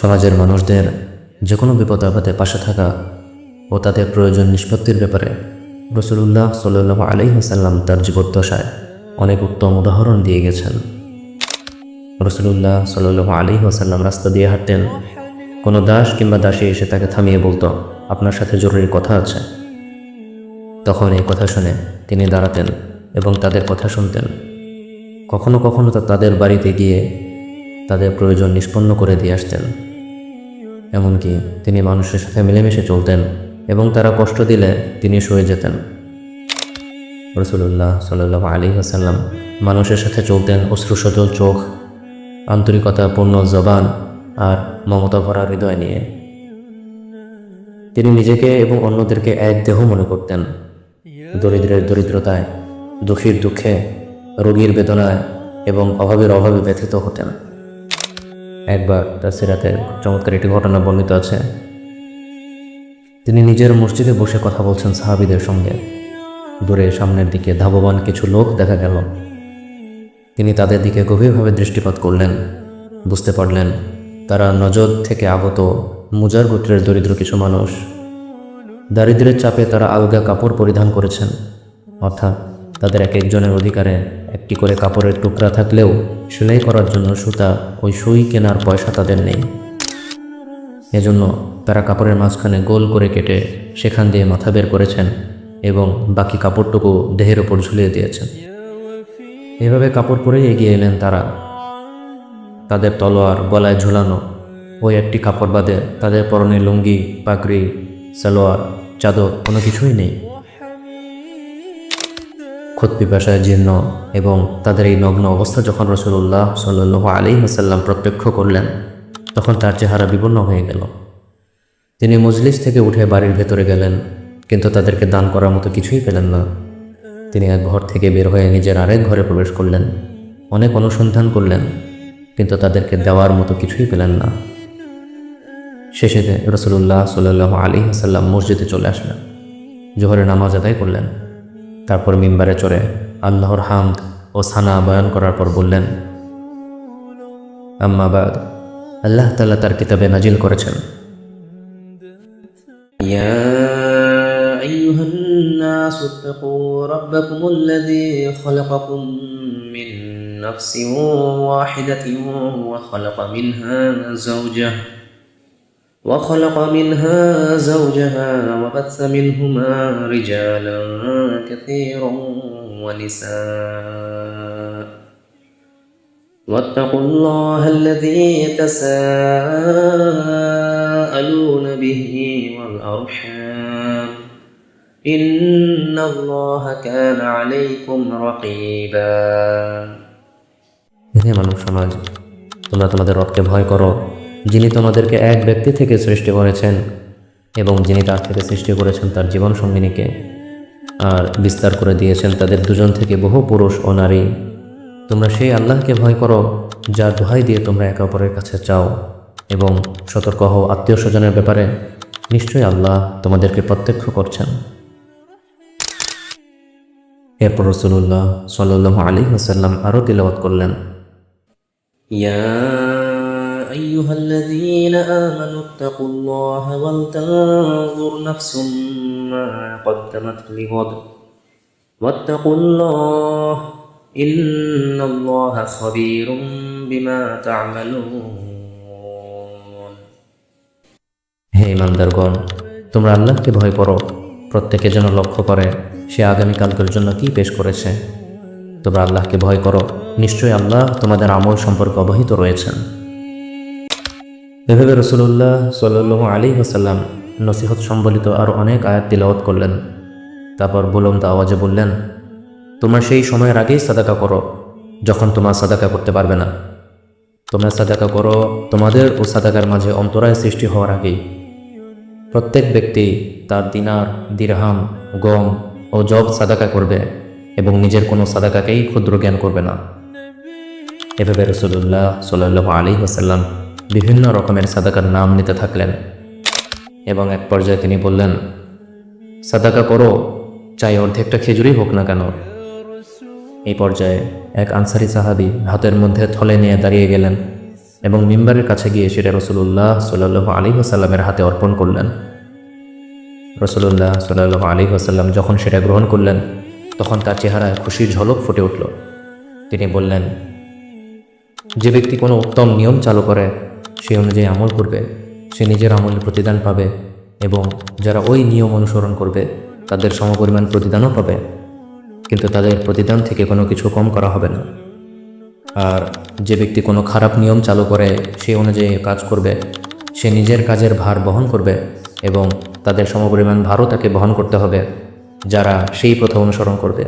সমাজের মানুষদের যে কোনো বিপদ আপদে পাশে থাকা ও তাদের প্রয়োজন নিষ্পত্তির ব্যাপারে রাসূলুল্লাহ সাল্লাল্লাহু আলাইহি ওয়াসাল্লাম তার জীবদ্দশায় অনেক উত্তম উদাহরণ দিয়ে গেছেন। রাসূলুল্লাহ সাল্লাল্লাহু আলাইহি ওয়াসাল্লাম রাস্তা দিয়ে হাঁটতেন, কোনো দাস কিংবা দাসী এসে তাকে থামিয়ে বলতো, আপনার সাথে জরুরি কথা আছে। তখন এই কথা শুনে তিনি দাঁড়াতেন এবং তাদের কথা শুনতেন। কখনো কখনো তাদের বাড়িতে গিয়ে তাদের প্রয়োজন নিষ্পন্ন করে দিয়ে আসতেন। এমনকি তিনি মানুষের সাথে মিলেমিশে চলতেন এবং তারা কষ্ট দিলে তিনি সয়ে যেতেন। রাসূলুল্লাহ সাল্লাল্লাহু আলাইহি ওয়াসাল্লাম মানুষের সাথে চলতেন অশ্রুসজল চোখ, আন্তরিকতাপূর্ণ জবান আর মমতা ভরা হৃদয় নিয়ে। তিনি নিজেকে এবং অন্যদেরকে এক দেহ মনে করতেন। দরিদ্রের দরিদ্রতায়, দুঃখীর দুঃখে, রোগীর বেদনায় এবং অভাবের অভাবে ব্যথিত হতেন। একবার তার সিরাতের চমৎকার একটি ঘটনা বর্ণিত আছে। তিনি নিজের মসজিদে বসে কথা বলছেন সাহাবীদের সঙ্গে। দূরে সামনের দিকে ধাবমান কিছু লোক দেখা গেল। তিনি তাদের দিকে গভীরভাবে দৃষ্টিপাত করলেন। বুঝতে পারলেন তারা নজদ থেকে আগত মুজার গোত্রের দরিদ্র কিছু মানুষ। দারিদ্র্যের চাপে তারা আলগা কাপড় পরিধান করেছেন, অর্থাৎ তাদের এক একজনের অধিকারে একটি করে কাপড়ের টুকরা থাকলেও সেলাই করার জন্য সুতা ওই সুই কেনার পয়সা তাদের নেই। এজন্য তারা কাপড়ের মাঝখানে গোল করে কেটে সেখান দিয়ে মাথা বের করেছেন এবং বাকি কাপড়টুকু দেহের ওপর ঝুলিয়ে দিয়েছেন। এভাবে কাপড় পরেই এগিয়ে এলেন তারা। তাদের তলোয়ার গলায় ঝুলানো, ওই একটি কাপড় বাদে তাদের পরনে লুঙ্গি, পাগড়ি, সালোয়ার, চাদর কোনো কিছুই নেই। ক্ষুদ পিপাসায় জীর্ণ এবং তাদের এই নগ্ন অবস্থা যখন রাসূলুল্লাহ সাল্লাল্লাহু আলাইহি ওয়াসাল্লাম প্রত্যক্ষ করলেন, তখন তার চেহারা বিবর্ণ হয়ে গেল। তিনি মজলিস থেকে উঠে বাড়ির ভেতরে গেলেন, কিন্তু তাদেরকে দান করার মতো কিছুই পেলেন না। তিনি এক ঘর থেকে বের হয়ে নিজের আরেক ঘরে প্রবেশ করলেন। অনেক অনুসন্ধান করলেন, কিন্তু তাদেরকে দেওয়ার মতো কিছুই পেলেন না। শেষে রাসূলুল্লাহ সাল্লাল্লাহু আলাইহি ওয়াসাল্লাম মসজিদে চলে আসলেন, জোহরের নামাজ আদায় করলেন। তারপর মিম্বারে চড়ে আল্লাহর হামদ ও সানা বয়ান করার পর বললেন, আম্মা বাদ, আল্লাহ তাআলা তার কিতাবে নাজিল করেছেন, يا أيها الناس اتقوا ربكم الذي خلقكم من نفس واحدة وخلق منها زوجها وبث منهما رجالا كثيرا ونساء واتقوا الله الذي تساءلون به والأرحام إن الله كان عليكم رقيبا। হে মানব সমাজ, তোমরা তোমাদের রবকে ভয় করো, যিনি তোমাদেরকে এক ব্যক্তি থেকে সৃষ্টি করেছেন এবং যিনি তার থেকে সৃষ্টি করেছেন তার জীবন সঙ্গিনীকে, আর বিস্তার করে দিয়েছেন তাদের দুজন থেকে বহু পুরুষ ও নারী। তোমরা সেই আল্লাহকে ভয় করো যার দোহাই দিয়ে তোমরা একে অপরের কাছে চাও, এবং সতর্ক হও আত্মীয় স্বজনের ব্যাপারে, নিশ্চয়ই আল্লাহ তোমাদেরকে প্রত্যক্ষ করছেন। এরপর রাসূলুল্লাহ সাল্লাল্লাহু আলাইহি ওয়াসাল্লাম আরও তিলাওয়াত করলেন, يا أيها الذين آمنوا اتقوا الله ولتنظر نفس ما قدمت لغد واتقوا الله إن الله خبير بما تعملون। হে ইমানদারগণ, তোমরা আল্লাহকে ভয় করো, প্রত্যেকে যেন লক্ষ্য করে সে আগামীকালকের জন্য কি পেশ করেছে। তোমরা আল্লাহকে ভয় করো, নিশ্চয়ই আল্লাহ তোমাদের আমল সম্পর্কে অবহিত রয়েছেন। এভাবে রাসূলুল্লাহ সাল্লাল্লাহু আলাইহি ওয়াসাল্লাম নসিহত সম্বলিত আরও অনেক আয়াত তিলাওয়াত করলেন। তারপর বুলন্দ আওয়াজে বললেন, তোমরা সেই সময়ের আগেই সাদাকা করো যখন তোমরা সাদাকা করতে পারবে না। তোমরা সাদাকা করো তোমাদের ও সাদাকার মাঝে অন্তরায় সৃষ্টি হওয়ার আগেই। প্রত্যেক ব্যক্তি তার দিনার, দিরহাম, গম ও জব সাদাকা করবে এবং নিজের কোনো সাদাকাকেই ক্ষুদ্র জ্ঞান করবে না। এভাবে রাসূলুল্লাহ সাল্লাল্লাহু আলাইহি ওয়াসাল্লাম বিভিন্ন রকমের সাদাকার নাম নিতে থাকলেন এবং এক পর্যায়ে তিনি বললেন, সাদাকা করো, চাই অর্ধেকটা খেজুরই হোক না কেন। এই পর্যায়ে এক আনসারী সাহাবী হাতের মধ্যে থলে নিয়ে দাঁড়িয়ে গেলেন এবং মিম্বারের কাছে গিয়ে সেটা রসুল্লাহ সাল্লাল্লাহু আলাইহি ওয়াসাল্লামের হাতে অর্পণ করলেন। রসুল্লাহ সাল্লাল্লাহু আলাইহি ওয়াসাল্লাম যখন সেটা গ্রহণ করলেন তখন তার চেহারায় খুশির ঝলক ফুটে উঠল। তিনি বললেন, যে ব্যক্তি কোনো উত্তম নিয়ম চালু করে সে অনুযায়ী আমল করবে, সে নিজের আমলের প্রতিদান পাবে এবং যারা ওই নিয়ম অনুসরণ করবে তাদের সমপরিমাণ প্রতিদানও পাবে, কিন্তু তাদের প্রতিদান থেকে কোনো কিছু কম করা হবে না। আর যে ব্যক্তি কোনো খারাপ নিয়ম চালু করে সে অনুযায়ী কাজ করবে, সে নিজের কাজের ভার বহন করবে এবং তাদের সমপরিমাণ ভারও তাকে বহন করতে হবে যারা সেই প্রথা অনুসরণ করবে,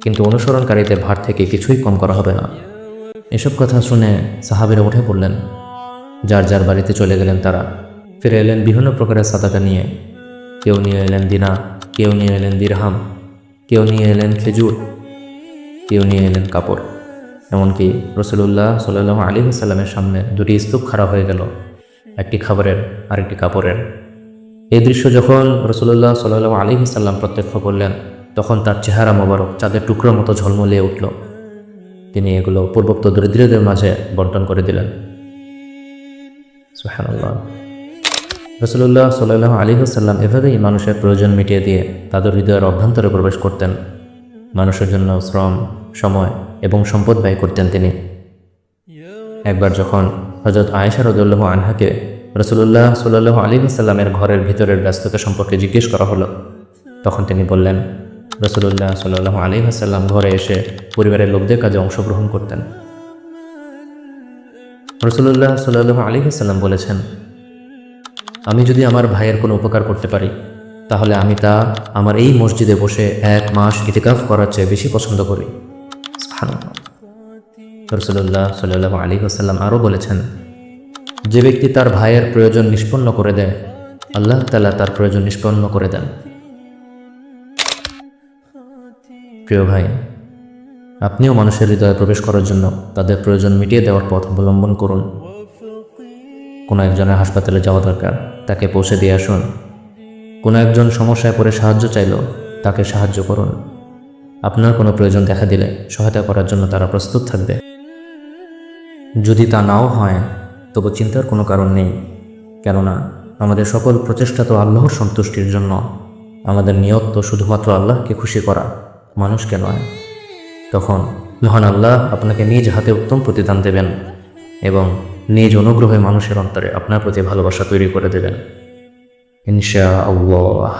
কিন্তু অনুসরণকারীদের ভার থেকে কিছুই কম করা হবে না। এসব কথা শুনে সাহাবীরা উঠে পড়লেন, যার যার বাড়িতে চলে গেলেন। তারা ফিরে এলেন বিভিন্ন প্রকারের সাদাকা নিয়ে। কেউ নিয়ে এলেন দিনার, কেউ নিয়ে এলেন দিরহাম, কেউ নিয়ে এলেন খেজুর, কেউ নিয়ে এলেন কাপড়। এমনকি রাসূলুল্লাহ সাল্লাল্লাহু আলাইহি ওয়াসাল্লামের সামনে দুটি স্তূপ খাড়া হয়ে গেল, একটি খাবারের আর একটি কাপড়ের। এই দৃশ্য যখন রাসূলুল্লাহ সাল্লাল্লাহু আলাইহি ওয়াসাল্লাম প্রত্যক্ষ করলেন তখন তার চেহারা মোবারক চাঁদের টুকরোর মতো ঝলমলিয়ে উঠল। তিনি এগুলো পূর্বোক্ত দরিদ্রদের মাঝে বন্টন করে দিলেন। সুবহানাল্লাহ। রাসূলুল্লাহ সাল্লাল্লাহু আলাইহি ওয়াসাল্লাম এভাবেই মানুষের প্রয়োজন মিটিয়ে দিয়ে তাদের হৃদয়ের অভ্যন্তরে প্রবেশ করতেন। মানুষের জন্য শ্রম, সময় এবং সম্পদ ব্যয় করতেন তিনি। একবার যখন হযরত আয়েশা রাদিয়াল্লাহু আনহাকে রাসূলুল্লাহ সাল্লাল্লাহু আলাইহি ওয়াসাল্লামের ঘরের ভিতরের ব্যস্ততা সম্পর্কে জিজ্ঞেস করা হলো, তখন তিনি বললেন, রাসূলুল্লাহ সাল্লাল্লাহু আলাইহি ওয়াসাল্লাম ঘরে এসে পরিবারের লোকদের কাজে অংশগ্রহণ করতেন। রাসূলুল্লাহ সাল্লাল্লাহু আলাইহি ওয়াসাল্লাম বলেছেন, আমি যদি আমার ভাইয়ের কোনো উপকার করতে পারি তাহলে আমি তা আমার এই মসজিদে বসে 1 মাস ইতিকাফ করার চেয়ে বেশি পছন্দ করি। সুবহানাল্লাহ। রাসূলুল্লাহ সাল্লাল্লাহু আলাইহি ওয়াসাল্লাম আরও বলেছেন, যে ব্যক্তি তার ভাইয়ের প্রয়োজন নিষ্পন্ন করে দেয় আল্লাহ তাআলা তার প্রয়োজন নিষ্পন্ন করে দেন। প্রিয় ভাই, আপনিও মানুষের হৃদয়ে প্রবেশ করার জন্য তাদের প্রয়োজন মিটিয়ে দেওয়ার পথ অবলম্বন করুন। কোনো একজনের হাসপাতালে যাওয়া দরকার, তাকে পৌঁছে দিয়ে আসুন। কোনো একজন সমস্যায় পড়ে সাহায্য চাইল, তাকে সাহায্য করুন। আপনার কোনো প্রয়োজন দেখা দিলে সহায়তা করার জন্য তারা প্রস্তুত থাকবে। যদি তা নাও হয় তবু চিন্তার কোনো কারণ নেই, কেননা আমাদের সকল প্রচেষ্টা তো আল্লাহর সন্তুষ্টির জন্য। আমাদের নিয়ত তো শুধুমাত্র আল্লাহকে খুশি করা, মানুষকে নয়। তখন মহান আল্লাহ আপনাকে নিজ হাতে উত্তম প্রতিদান দেবেন এবং নিজ অনুগ্রহে মানুষের অন্তরে আপনার প্রতি ভালোবাসা তৈরি করে দেবেন ইনশাআল্লাহ।